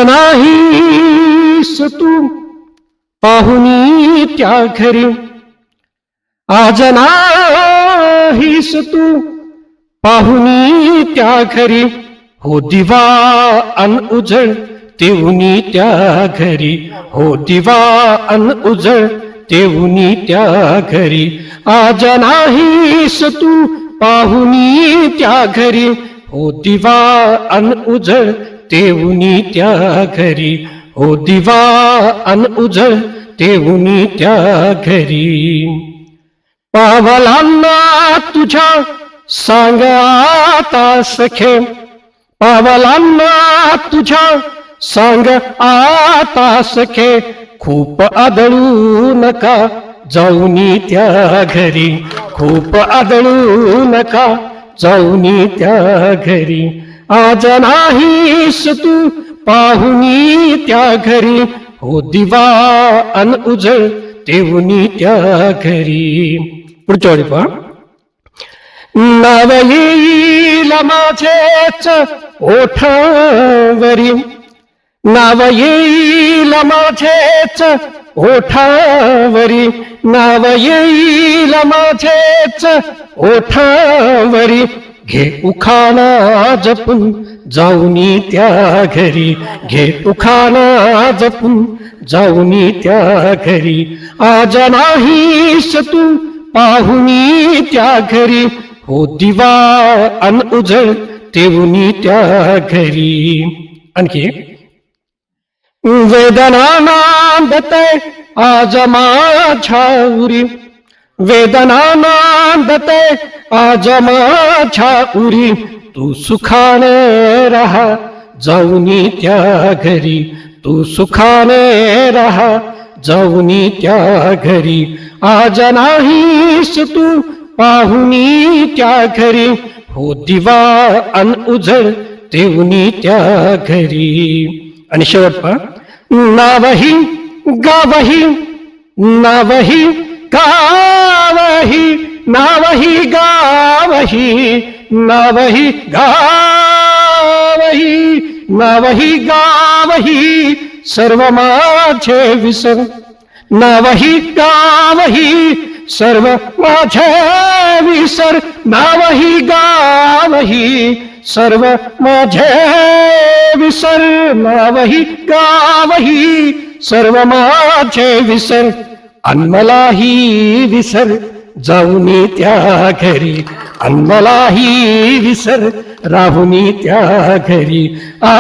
नाहीस तू पाहुनी त्या घरी, आज नाहीस तू पाहुनी त्या घरी, हो दिवा अन उजळ तेऊनी त्या घरी, हो दिवा अन उजळ तेऊनी त्या घरी, आज नाहीस तू पाहुनी त्या घरी, हो दिवा अन उजळ तेऊनी त्या घरी, हो दिवा अन उजळ तेऊनी त्या घरी. पावलांना तुझ्या सांग आता सखे, पावलांना तुझ्या सांग आता सखे, खूप आदळू नका जाऊनी त्या घरी, खूप आदळू नका जाऊनी त्या घरी, आज नाहीस तू पाहुनी त्या घरी, हो दिवा अन उजळ तेऊनी त्या घरी. पुढच्या वेळी पहा. नाव येईल माझेच ओठावरी, नाव येईल माझेच ओठावरी, नाव येईल माझेच ओठावरी, घे उखाणा जपून जाऊनी त्या घरी, घे उखाणा जपून जाऊनी त्या घरी, आज नाहीस तू पाहुनी त्या घरी, हो दिवा अन उजळ तेऊनी त्या घरी. आणखी वेदना नांदते आज माझ्या उरी, वेदना नांदते आज माझ्या उरी, तू सुखाने राहा जाऊनी त्या घरी, तू सुखाने राहा जाऊनी त्या घरी, आज नाहीस तू पाहुनी त्या घरी, हो दिवा अन उजळ तेऊनी त्या घरी. आणि शेवट पहा. नावही गावही, नावही गावही, नावही गावही, नावही गावही, नावही गावही, सर्व माझे विसर, नावही गावही, सर्व माझे विसर, नावही गावही, सर्व माझे विसर, नावही गावही, सर्व माझे विसर, अन मलाही विसर जाऊनी त्या घरी, अन मलाही विसर राहुनी त्या घरी.